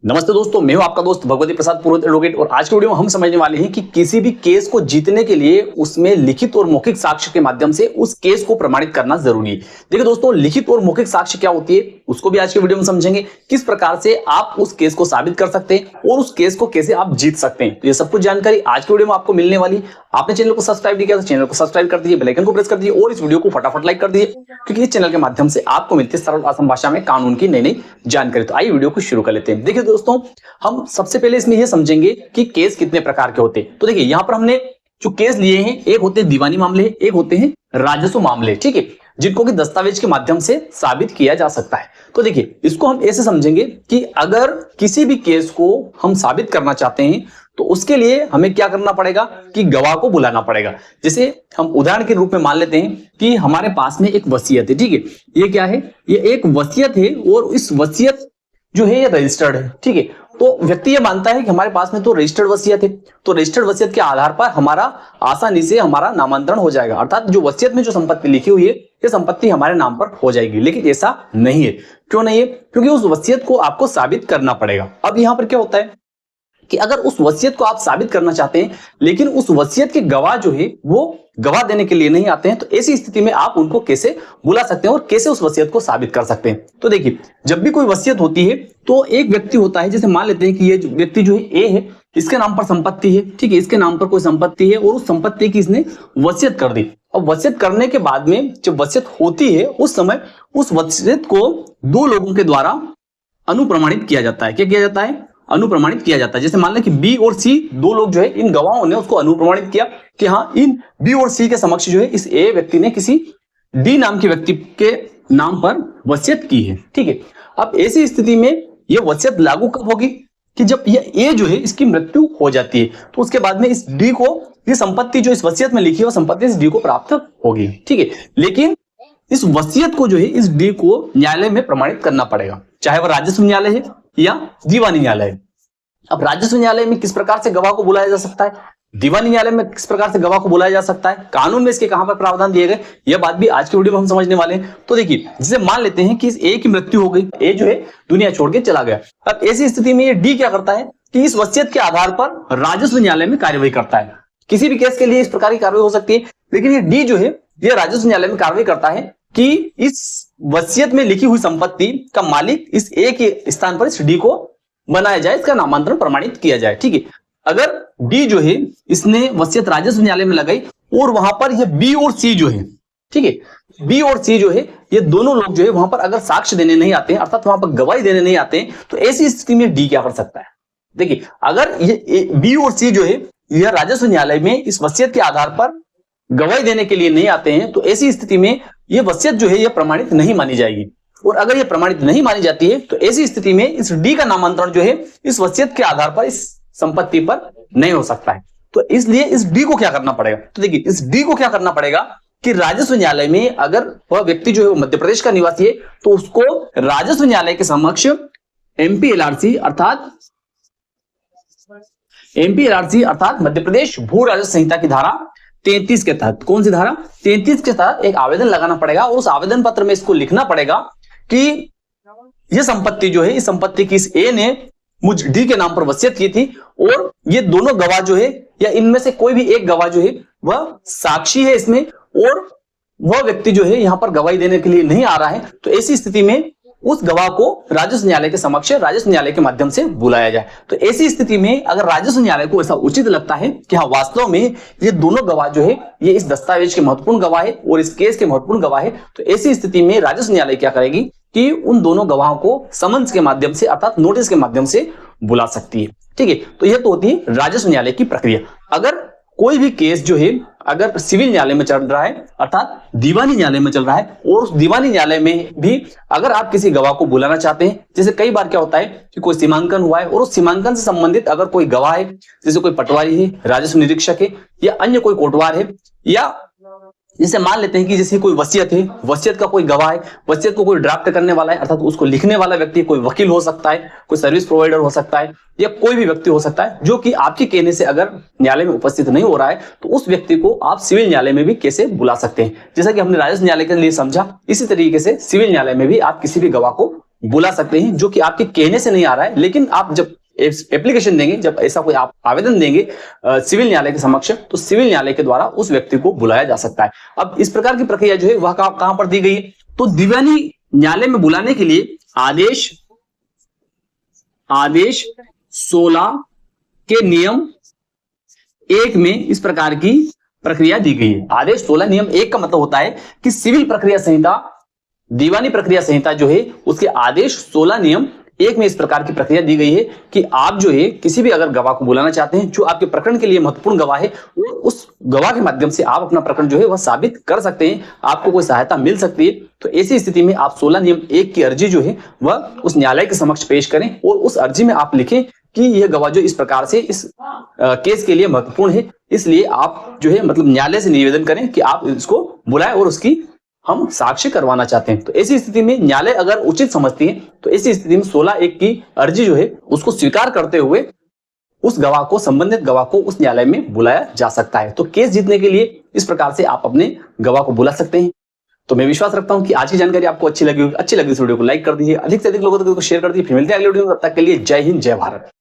नमस्ते दोस्तों, मैं हूं आपका दोस्त भगवती प्रसाद पुरोहित एडवोकेट। और आज के वीडियो में हम समझने वाले हैं कि किसी भी केस को जीतने के लिए उसमें लिखित और मौखिक साक्ष्य के माध्यम से उस केस को प्रमाणित करना जरूरी है। देखिए दोस्तों, लिखित और मौखिक साक्ष्य क्या होती है उसको भी आज के वीडियो में समझेंगे। किस प्रकार से आप उस केस को साबित कर सकते हैं और उस केस को कैसे आप जीत सकते हैं, तो ये सब कुछ जानकारी आज के वीडियो में आपको मिलने वाली है। आपने चैनल को सब्सक्राइब नहीं किया तो चैनल को सब्सक्राइब कर दीजिए, बेल आइकन को प्रेस कर दीजिए और इस वीडियो को फटाफट लाइक कर दीजिए, क्योंकि इस चैनल के माध्यम से आपको मिलती है सरल आसान भाषा में कानून की नई नई जानकारी। तो आइए वीडियो को शुरू कर लेते हैं। देखिए दोस्तों, हम सबसे पहले इसमें यह समझेंगे कि केस कितने प्रकार के होते हैं। तो देखिए यहां पर हमने जो केस लिए हैं, एक होते हैं दीवानी मामले, एक होते हैं राजस्व मामले, ठीक है, जिनको कि दस्तावेज के माध्यम से साबित किया जा सकता है। तो देखिए इसको हम ऐसे समझेंगे कि अगर किसी भी केस को हम साबित करना चाहते हैं तो उसके लिए हमें क्या करना पड़ेगा कि गवाह को बुलाना पड़ेगा। जैसे हम उदाहरण के रूप में मान लेते हैं कि हमारे पास में एक वसीयत है, ठीक है, ये क्या है, ये एक वसीयत है और इस वसीयत जो है ये रजिस्टर्ड है, ठीक है। तो व्यक्ति ये मानता है कि हमारे पास में तो रजिस्टर्ड वसीयत है, तो रजिस्टर्ड वसीयत के आधार पर हमारा आसानी से हमारा नामांतरण हो जाएगा, अर्थात जो वसीयत में जो संपत्ति लिखी हुई है ये संपत्ति हमारे नाम पर हो जाएगी। लेकिन ऐसा नहीं है। क्यों नहीं है? क्योंकि उस वसीयत को आपको साबित करना पड़ेगा। अब यहां पर क्या होता है कि अगर उस वसीयत को आप साबित करना चाहते हैं लेकिन उस वसीयत के गवाह जो है वो गवाह देने के लिए नहीं आते हैं, तो ऐसी स्थिति में आप उनको कैसे बुला सकते हैं और कैसे उस वसीयत को साबित कर सकते हैं। तो देखिए, जब भी कोई वसीयत होती है तो एक व्यक्ति होता है, जैसे मान लेते हैं कि ये व्यक्ति जो है ए है, इसके नाम पर संपत्ति है, ठीक है, इसके नाम पर कोई संपत्ति है और उस संपत्ति की इसने वसीयत कर दी। अब वसीयत करने के बाद में जब वसीयत होती है उस समय उस वसीयत को दो लोगों के द्वारा अनुप्रमाणित किया जाता है। क्या किया जाता है? अनुप्रमाणित किया जाता है। जैसे मान लें कि बी और सी दो लोग जो है, इन गवाहों ने उसको अनुप्रमाणित किया कि हाँ, इन बी और सी के समक्ष जो है इस ए व्यक्ति ने किसी डी नाम के व्यक्ति के नाम पर वसीयत की है, ठीक है। अब ऐसी स्थिति में यह वसीयत लागू कब होगी कि जब यह ए जो है इसकी मृत्यु हो जाती है, तो उसके बाद में इस डी को ये संपत्ति जो इस वसीयत में लिखी है वो संपत्ति इस डी को प्राप्त होगी, ठीक है। लेकिन इस वसीयत को जो है इस डी को न्यायालय में प्रमाणित करना पड़ेगा, चाहे वह राजस्व न्यायालय है या दीवानी न्यायालय है। अब राजस्व न्यायालय में किस प्रकार से गवाह को बुलाया जा सकता है, दीवानी न्यायालय में किस प्रकार से गवाह को बुलाया जा सकता है, कानून में इसके कहां पर प्रावधान दिए गए, यह बात भी आज की वीडियो में हम समझने वाले हैं। तो देखिए, जैसे मान लेते हैं कि इस ए की मृत्यु हो गई, ए जो है दुनिया छोड़ के चला गया। अब ऐसी स्थिति में ये डी क्या करता है कि इस वसीयत के आधार पर राजस्व न्यायालय में कार्यवाही करता है। किसी भी केस के लिए इस प्रकार की कार्रवाई हो सकती है, लेकिन ये डी जो है ये राजस्व न्यायालय में कार्रवाई करता है कि इस वसीयत में लिखी हुई संपत्ति का मालिक इस ए के स्थान पर इस डी को बनाया जाए, इसका नामांतरण प्रमाणित किया जाए, ठीक है। अगर डी जो है इसने वसीयत राजस्व न्यायालय में लगाई और वहां पर ये बी और सी जो है, ठीक है, बी और सी जो है ये दोनों लोग जो है वहां पर अगर साक्ष्य देने नहीं आते हैं, अर्थात वहां पर गवाही देने नहीं आते हैं, तो ऐसी स्थिति में डी क्या कर सकता है? देखिए, अगर ये बी और सी जो है यह राजस्व न्यायालय में इस वसीयत के आधार पर गवाही देने के लिए नहीं आते हैं, तो ऐसी स्थिति में यह वसीयत जो है यह प्रमाणित नहीं मानी जाएगी। और अगर यह प्रमाणित नहीं मानी जाती है तो ऐसी स्थिति में इस डी का नामांतरण जो है इस वसीयत के आधार पर इस संपत्ति पर नहीं हो सकता है। तो इसलिए इस डी को क्या करना पड़ेगा? तो देखिए, इस डी को क्या करना पड़ेगा कि राजस्व न्यायालय में अगर वह व्यक्ति जो है मध्य प्रदेश का निवासी है तो उसको राजस्व न्यायालय के समक्ष एमपीएलआरसी अर्थात मध्य प्रदेश भू राजस्व संहिता की धारा 33 के तहत, कौन सी धारा? 33 के तहत एक आवेदन लगाना पड़ेगा और उस आवेदन पत्र में इसको लिखना पड़ेगा कि यह संपत्ति जो है, इस संपत्ति की इस ए ने मुझ डी के नाम पर वसीयत की थी और ये दोनों गवाह जो है या इनमें से कोई भी एक गवाह जो है वह साक्षी है इसमें और वह व्यक्ति जो है यहां पर गवाही देने के लिए नहीं आ रहा है। तो ऐसी स्थिति में उस गवाह को राजस्व न्यायालय के समक्ष राजस्व न्यायालय के माध्यम से बुलाया जाए। तो ऐसी स्थिति में अगर राजस्व न्यायालय को ऐसा उचित लगता है कि हाँ, वास्तव में ये दोनों गवाह जो है ये इस दस्तावेज के महत्वपूर्ण गवाह है और इस केस के महत्वपूर्ण गवाह है, तो ऐसी स्थिति में राजस्व न्यायालय क्या करेगी कि उन दोनों गवाहों को समन्स के माध्यम से अर्थात नोटिस के माध्यम से बुला सकती है, ठीक है। तो यह तो होती है राजस्व न्यायालय की प्रक्रिया। अगर कोई भी केस जो है अगर सिविल न्यायालय में चल रहा है अर्थात दीवानी न्यायालय में चल रहा है और उस दीवानी न्यायालय में भी अगर आप किसी गवाह को बुलाना चाहते हैं, जैसे कई बार क्या होता है कि कोई सीमांकन हुआ है और उस सीमांकन से संबंधित अगर कोई गवाह है, जैसे कोई पटवारी है, राजस्व निरीक्षक है या अन्य कोई कोटवार है, या जैसे मान लेते हैं कि जैसे कोई वसीयत है, वसीयत का कोई गवाह है, वसीयत को कोई ड्राफ्ट करने वाला है अर्थात उसको लिखने वाला व्यक्ति कोई वकील हो सकता है, कोई सर्विस प्रोवाइडर हो सकता है या कोई भी व्यक्ति हो सकता है जो कि आपके कहने से अगर न्यायालय में उपस्थित नहीं हो रहा है, तो उस व्यक्ति को आप सिविल न्यायालय में भी कैसे बुला सकते हैं। जैसा कि हमने राजस्व न्यायालय के लिए समझा, इसी तरीके से सिविल न्यायालय में भी आप किसी भी गवाह को बुला सकते हैं, जो कि आपके कहने से नहीं आ रहा है, लेकिन आप जब एप्लीकेशन देंगे, जब ऐसा कोई आप आवेदन देंगे सिविल न्यायालय के समक्ष, तो सिविल न्यायालय के द्वारा उस व्यक्ति को बुलाया जा सकता है। अब इस प्रकार की प्रक्रिया जो है वह कहां पर दी गई है, तो दीवानी न्यायालय में बुलाने के लिए आदेश 16 के नियम 1 में इस प्रकार की प्रक्रिया दी गई है। आदेश 16 नियम 1 का मतलब होता है कि सिविल प्रक्रिया संहिता, दीवानी प्रक्रिया संहिता जो है उसके आदेश 16 नियम 1 में इस प्रकार की प्रक्रिया दी गई है कि आप जो है किसी भी अगर गवाह को बुलाना चाहते हैं जो आपके प्रकरण के लिए महत्वपूर्ण गवाह है, उस गवाह के माध्यम से आप अपना प्रकरण जो है वह साबित कर सकते हैं, आपको कोई सहायता मिल सकती है। तो ऐसी स्थिति में आप 16 नियम 1 की अर्जी जो है वह उस न्यायालय के समक्ष पेश करें और उस अर्जी में आप लिखें कि यह गवाह जो इस प्रकार से इस केस के लिए महत्वपूर्ण है, इसलिए आप जो है मतलब न्यायालय से निवेदन करें कि आप इसको बुलाएं और उसकी हम साक्ष्य करवाना चाहते हैं। तो ऐसी स्थिति में न्यायालय अगर उचित समझती है तो ऐसी स्थिति में 16(1) की अर्जी जो है उसको स्वीकार करते हुए उस गवाह को, संबंधित गवाह को उस न्यायालय में बुलाया जा सकता है। तो केस जीतने के लिए इस प्रकार से आप अपने गवाह को बुला सकते हैं। तो मैं विश्वास रखता हूं कि आज की जानकारी आपको अच्छी लगी होगी। अच्छी लगी इस वीडियो को लाइक कर दीजिए, अधिक से अधिक लोगों तक शेयर कर दीजिए। फिर मिलते हैं अगले वीडियो में, तब तक के लिए जय हिंद, जय भारत।